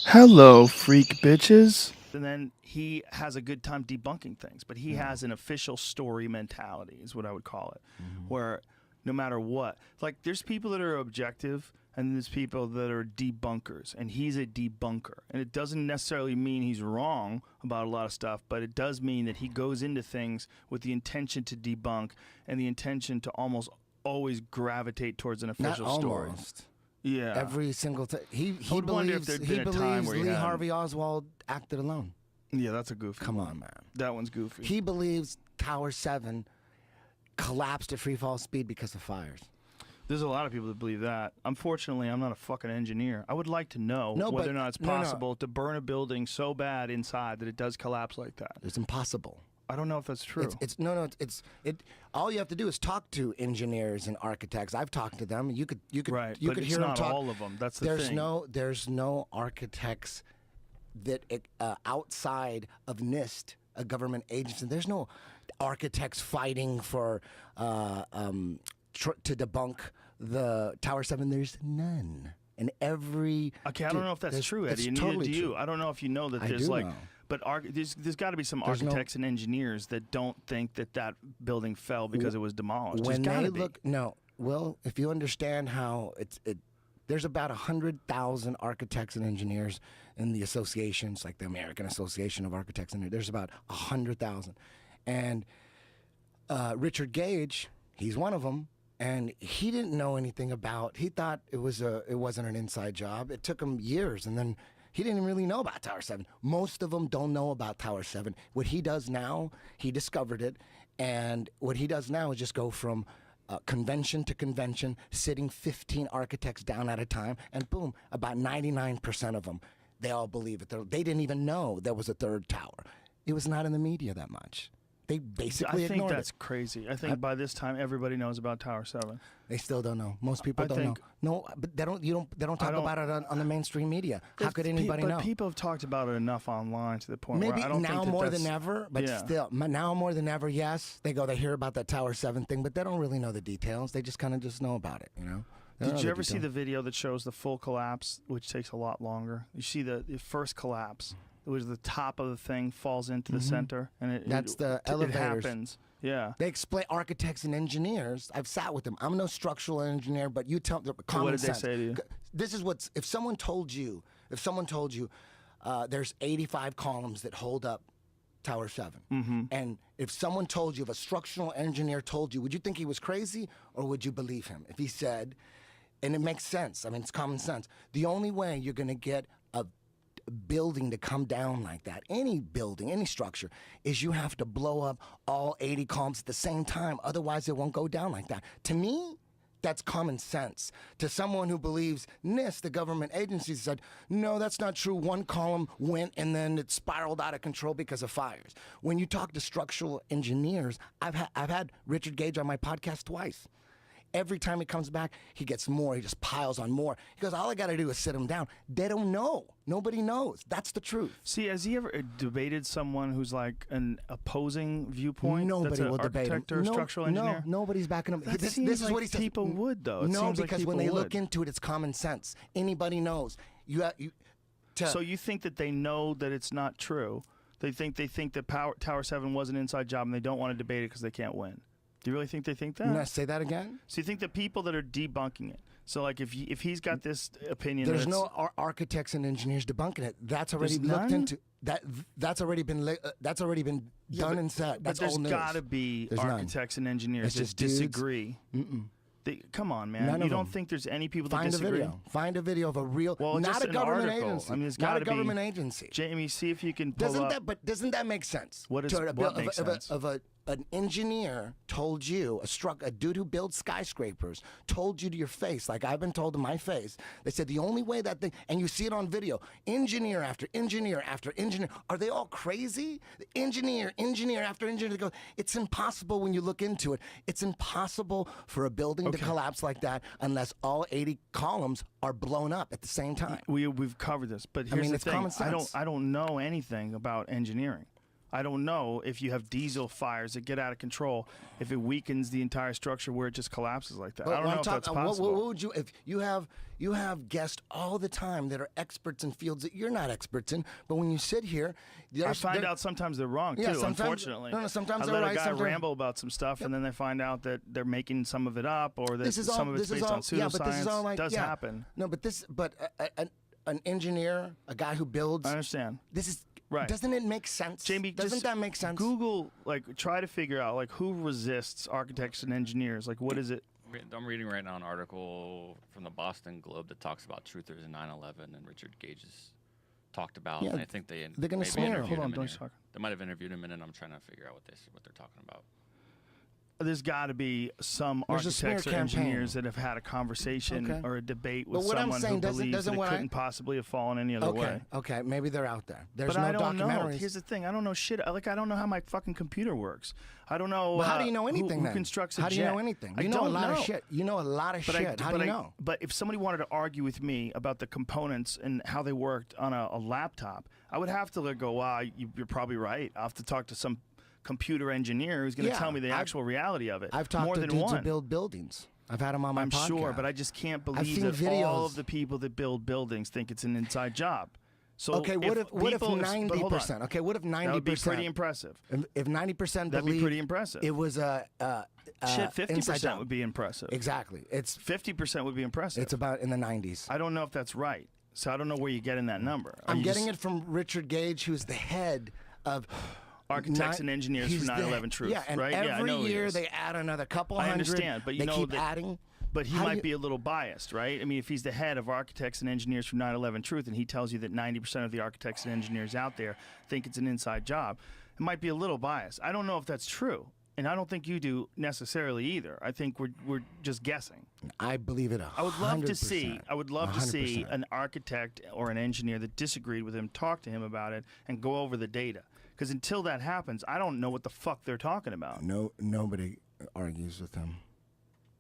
Hello, freak bitches. And then he has a good time debunking things, but he has an official story mentality, is what I would call it, where no matter what, like there's people that are objective and there's people that are debunkers, and he's a debunker. And it doesn't necessarily mean he's wrong about a lot of stuff, but it does mean that he goes into things with the intention to debunk and the intention to almost always gravitate towards an official Not story. almost. Yeah. Every single time. He would wonder if believes, there'd been a time where he Lee had- Harvey Oswald acted alone. Yeah, that's a goofy Come one. on, man. That one's goofy. He believes Tower 7 collapsed at free fall speed because of fires. There's a lot of people that believe that. Unfortunately, I'm not a fucking engineer. I would like to know No, whether but- or not it's no, no. possible to burn a building so bad inside that it does collapse like that. It's impossible. I don't know if that's true. All you have to do is talk to engineers and architects. I've talked to them. You could right, you but could it's hear them not talk. all of them. That's the there's thing. there's no architects that outside of NIST, a government agency. There's no architects fighting for to debunk the Tower 7. There's none. And every Okay, I don't know if that's true, Eddie. And neither do you. True. I don't know if you know that I there's do like, know. but there's got to be some There's no- architects and engineers that don't think that building fell because it was demolished. When There's they gotta be. look, no. Well, if you understand how there's about 100,000 architects and engineers in the associations, like the American Association of Architects and there's about 100,000, and Richard Gage, he's one of them, and he didn't know anything about. He thought it wasn't an inside job. It took him years, and then he didn't really know about Tower 7. Most of them don't know about Tower 7. What he does now, he discovered it, and what he does now is just go from convention to convention, sitting 15 architects down at a time, and boom, about 99% of them, they all believe it. They didn't even know there was a third tower. It was not in the media that much. They basically I think ignored that's it. crazy. I think by this time everybody knows about Tower 7. They still don't know. Most people I don't know. think- No, but they don't talk about it on the mainstream media. How could anybody know? But people have talked about it enough online to the point Maybe where I don't now think more that's, than ever, but yeah. still, now more than ever, yes. They hear about that Tower 7 thing, but they don't really know the details. They just kind of just know about it, you know? They don't Did know you ever see details. the video that shows the full collapse, which takes a lot longer? You see the first collapse. It was the top of the thing falls into the center, and That's the it elevators. happens. Yeah. They explain architects and engineers. I've sat with them. I'm no structural engineer, but you tell them common what did sense. they say to you? This is what's if someone told you there's 85 columns that hold up Tower 7, and if someone told you, if a structural engineer told you, would you think he was crazy or would you believe him? If he said, and it makes sense. I mean, it's common sense. The only way you're going to get a building to come down like that, any building, any structure, is you have to blow up all 80 columns at the same time. Otherwise, it won't go down like that. To me, that's common sense. To someone who believes NIST, the government agency, said, no, that's not true. One column went and then it spiraled out of control because of fires. When you talk to structural engineers, I've had Richard Gage on my podcast twice. Every time he comes back, he gets more. He just piles on more. He goes, all I got to do is sit him down. They don't know. Nobody knows. That's the truth. See, has he ever debated someone who's like an opposing viewpoint? Nobody that's an will debate him. architect or a structural engineer? No, nobody's backing him. That This seems is like what he says. people would, though. It No, seems like because when people they look would. into it, it's common sense. Anybody knows. So you think that they know that it's not true? They think that Tower 7 was an inside job and they don't want to debate it because they can't win. Do you really think they think that? No, say that again. So you think that people that are debunking it? So like if he's got this opinion, There's that's, no architects and engineers debunking it. That's already There's looked none? into. That's already been done and said. But That's there's old news. got to be There's none. architects and engineers It's that just dudes. disagree. Come on, man. None You of don't them. think there's any people that Find a disagree? video. Find a video of a real, Well, not just a an government article. agency. I mean, it's not gotta a be- government agency. Jamie, see if you can pull up. Doesn't that make sense? What is- To what makes sense? An engineer told you, a dude who builds skyscrapers told you to your face, like I've been told to my face. They said the only way that thing, and you see it on video, engineer after engineer after engineer. Are they all crazy? Engineer after engineer. They go, it's impossible when you look into it. It's impossible for a building to collapse like that unless all 80 columns are blown up at the same time. We've covered this, but here's mean, the it's thing. common sense. I don't know anything about engineering. I don't know if you have diesel fires that get out of control, if it weakens the entire structure where it just collapses like that. I don't know if that's possible. What would you, if you have guests all the time that are experts in fields that you're not experts in, but when you sit here, I find out sometimes they're wrong too. Unfortunately, sometimes I they're let right. a guy ramble about some stuff, and then they find out that they're making some of it up, or that some of it's based on pseudoscience. Yeah, but this is all like, does happen. No, but an engineer, a guy who builds. I understand. This is. Right. Doesn't it make sense? Jamie, doesn't that make sense? Google, try to figure out, who resists architects and engineers. What is it? I'm reading right now an article from the Boston Globe that talks about truthers in 9/11, and Richard Gage has talked about. Yeah, and I think they're going to smear. Hold on, don't talk. They might have interviewed him, and I'm trying to figure out what they're talking about. There's got to be some There's architects or engineers that have had a conversation or a debate with someone who believes that it couldn't possibly have fallen any other way. Okay, maybe they're out there. There's but no I don't know. documentaries. Here's the thing: I don't know shit. I don't know how my fucking computer works. I don't know. Well, how do you know anything? Who constructs a jet? How do you know anything? You know a lot of shit. You know a lot of shit. How do you know? But if somebody wanted to argue with me about the components and how they worked on a laptop, I would have to go, wow, you're probably right. I'll have to talk to some computer engineer who's going to tell me the actual reality of it. I've talked more to than dudes one. who build buildings. I've had them on my podcast. I'm sure, but I just can't believe that all of the people that build buildings think it's an inside job. So okay, what if 90%? Okay, what if 90%? That would be pretty impressive. If 90% that'd be pretty impressive. It was a shit. 50% would be impressive. Exactly. It's 50% would be impressive. It's about in the 90s. I don't know if that's right. So I don't know where you're getting that number. I'm getting it from Richard Gage, who's the head of architects and engineers for 9/11 Truth. Yeah, and right? every year they add another couple hundred. I understand, but they keep adding. But he might be a little biased, right? I mean, if he's the head of architects and engineers for 9/11 Truth, and he tells you that 90% of the architects and engineers out there think it's an inside job, it might be a little biased. I don't know if that's true, and I don't think you do necessarily either. I think we're just guessing. I believe it 100%. I would love to see an architect or an engineer that disagreed with him talk to him about it and go over the data. Because until that happens, I don't know what the fuck they're talking about. Nobody argues with him.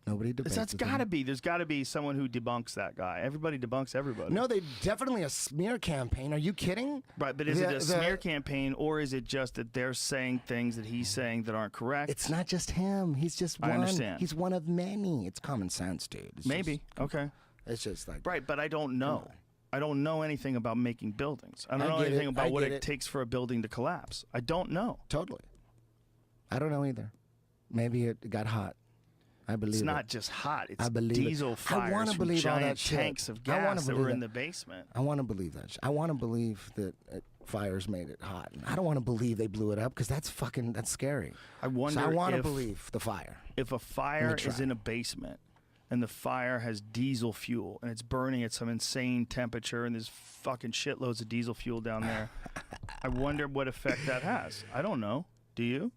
Nobody debates. That's got to be. There's got to be someone who debunks that guy. Everybody debunks everybody. No, they definitely a smear campaign. Are you kidding? Right, but is it a smear campaign, or is it just that they're saying things that he's saying that aren't correct? It's not just him. He's just one. I understand. He's one of many. It's common sense, dude. Maybe. Okay. It's just like right, but I don't know. I don't know anything about making buildings. I don't know anything about what it takes for a building to collapse. I don't know. Totally. I don't know either. Maybe it got hot. I believe it's not just hot. It's I believe diesel fires I want to believe giant all that tanks shit. of gas that were in the basement. I want to believe that. I want to believe that fires made it hot. I don't want to believe they blew it up because that's scary. I wonder. So I want to believe the fire. If a fire is in a basement and the fire has diesel fuel and it's burning at some insane temperature and there's fucking shitloads of diesel fuel down there, I wonder what effect that has. I don't know. Do you?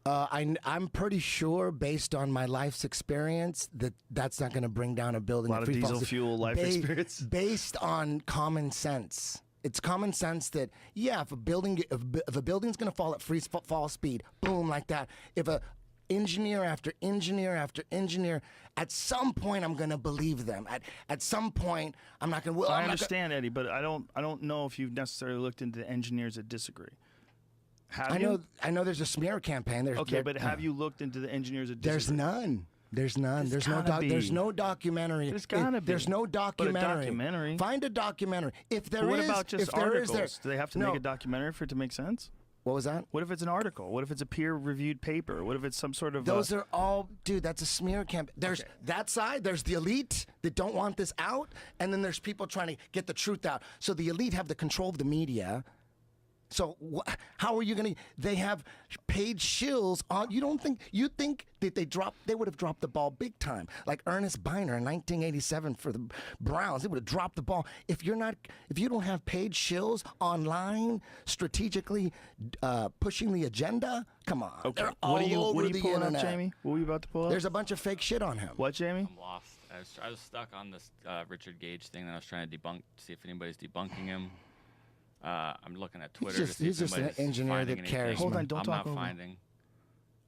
I'm pretty sure, based on my life's experience, that's not going to bring down a building. A lot of diesel fuel life experience. Based on common sense. It's common sense that, yeah, if a building's going to fall at free fall speed, boom, like that, if a engineer after engineer after engineer, at some point I'm going to believe them. At some point I'm not going to. I understand, Eddie, but I don't know if you've necessarily looked into the engineers that disagree. I know. There's a smear campaign. But have you looked into the engineers that disagree? There's none. There's no documentary. There's gotta be. There's no documentary. But a documentary. Find a documentary. If there but what is, about just articles? Do they have to make a documentary for it to make sense? What was that? What if it's an article? What if it's a peer-reviewed paper? What if it's some sort of? Those are all, dude. That's a smear campaign. There's that side. There's the elite that don't want this out, and then there's people trying to get the truth out. So the elite have the control of the media. So how are you going to? They have paid shills on. You think that they would have dropped the ball big time, like Ernest Biner in 1987 for the Browns. They would have dropped the ball if you don't have paid shills online strategically pushing the agenda. Come on, okay. They're all over the pulling internet. Up, Jamie? What were you about to pull up? There's a bunch of fake shit on him. What, Jamie? I'm lost. I was stuck on this Richard Gage thing that I was trying to debunk, to see if anybody's debunking him. I'm looking at Twitter. He's just an engineer that cares. Hold on, don't talk over. I'm not finding.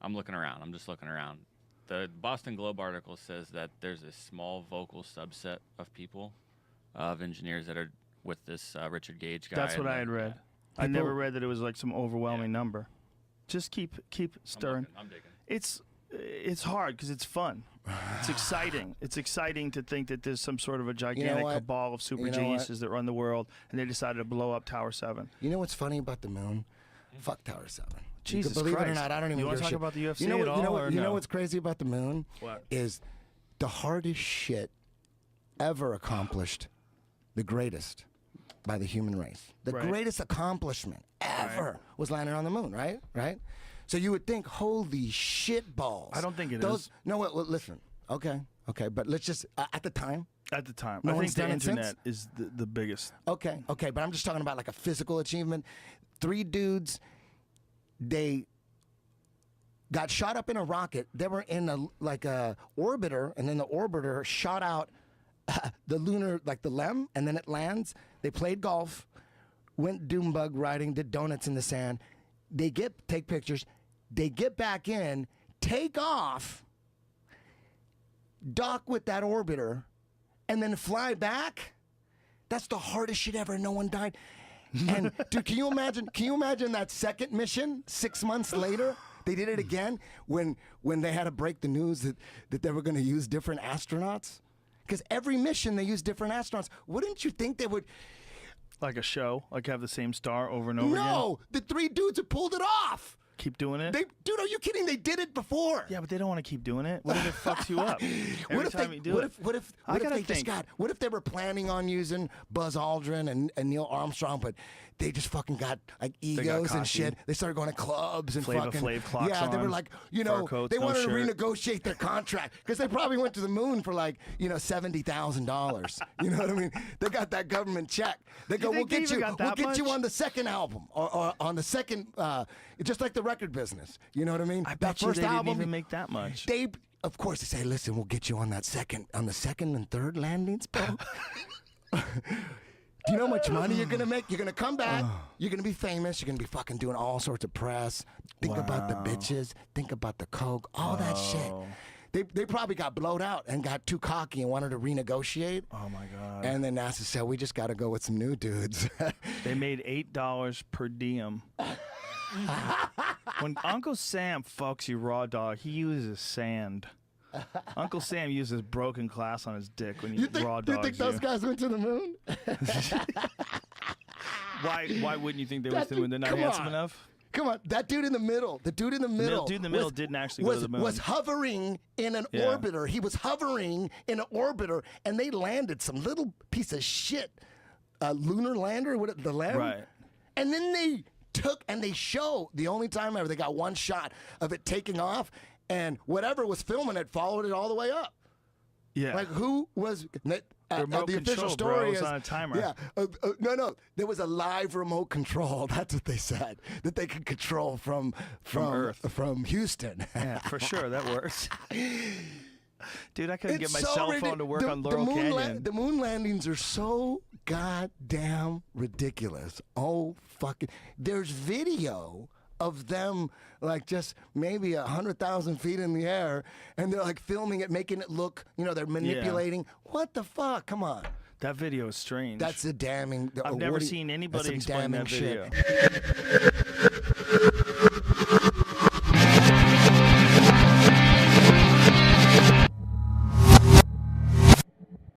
I'm looking around. I'm just looking around. The Boston Globe article says that there's a small vocal subset of people, of engineers that are with this Richard Gage guy. That's what I had read. I never read that it was like some overwhelming number. Just keep stirring. I'm digging. It's hard because it's fun. It's exciting. It's exciting to think that there's some sort of a gigantic what? cabal of super You know geniuses that run the world, and they decided to blow up Tower 7. You know what's funny about the moon? Fuck Tower 7. Jesus Believe Christ. it or not, I don't even You give want a to talk shit. about the UFC you know what, at all, you know what, or you know no? what's crazy about the moon? What? Is the hardest shit ever accomplished, the greatest by the human race. The Right. greatest accomplishment ever was landing on the moon, right? Right? So you would think, holy shit balls. I don't think it Those, is. No, well, listen. Okay, but let's just, at the time, At the time, No I one's think the done it since? internet is the biggest. Okay, but I'm just talking about like a physical achievement. 3 dudes, they got shot up in a rocket. They were in a orbiter, and then the orbiter shot out the lunar, like the LEM, and then it lands. They played golf, went doom bug riding, did donuts in the sand. They take pictures. They get back in, take off, dock with that orbiter, and then fly back. That's the hardest shit ever. No one died. And dude, can you imagine that second mission 6 months later? They did it again when they had to break the news that they were going to use different astronauts. Because every mission they use different astronauts. Wouldn't you think they would? Like a show, like have the same star over and over again. No, the 3 dudes who pulled it off. Keep doing it. Dude, are you kidding? They did it before. Yeah, but they don't want to keep doing it. What if it fucks you up? Every time you do it. What if they were planning on using Buzz Aldrin and Neil Armstrong, but they just fucking got like egos and cocky. shit. They started going to clubs and Flava fucking Flav clocks yeah. They were on, like, fur coats, they no wanted to shirt. renegotiate their contract because they probably went to the moon for like $70,000. You know what I mean? They got that government check. They go, You think they even got we'll that get you much? on the second album or on the second, just like the record business. You know what I mean? I That bet you first they album, didn't even make that much. they, of course, they say, listen, we'll get you on the second and third landings, bro. Do you know how much money you're going to make? You're going to come back. You're going to be famous. You're going to be fucking doing all sorts of press. Think about the bitches. Think about the coke. All that shit. They probably got blowed out and got too cocky and wanted to renegotiate. Oh my God. And then NASA said, we just got to go with some new dudes. They made $8 per diem. When Uncle Sam fucks you raw dog, he uses sand. Uncle Sam uses broken glass on his dick when he raw dogs you think those guys went to the moon? Why wouldn't you think they That were doing? They're not dude- come handsome on. enough? Come on, that dude in the middle. The dude in the middle. dude in the middle didn't actually go to the moon. Was hovering in an Yeah. orbiter. He was hovering in an orbiter, and they landed some little piece of shit, lunar lander, the LEM. Right. And then they took and they show the only time ever they got one shot of it taking off, and whatever was filming it followed it all the way up. Yeah. Like who was Remote the official control, story bro. It was is on a timer. Yeah, no, there was a live remote control. That's what they said that they could control from Earth. from Houston. Yeah, for sure that works. Dude, I couldn't get my It's so cell phone to work on Laurel Canyon. The moon landings are so goddamn ridiculous. Oh fucking! There's video of them like just maybe 100,000 feet in the air, and they're like filming it, making it look. They're manipulating. What the fuck? Come on. That video is strange. That's a damning. I've never seen anybody that's some explain damning that video. shit.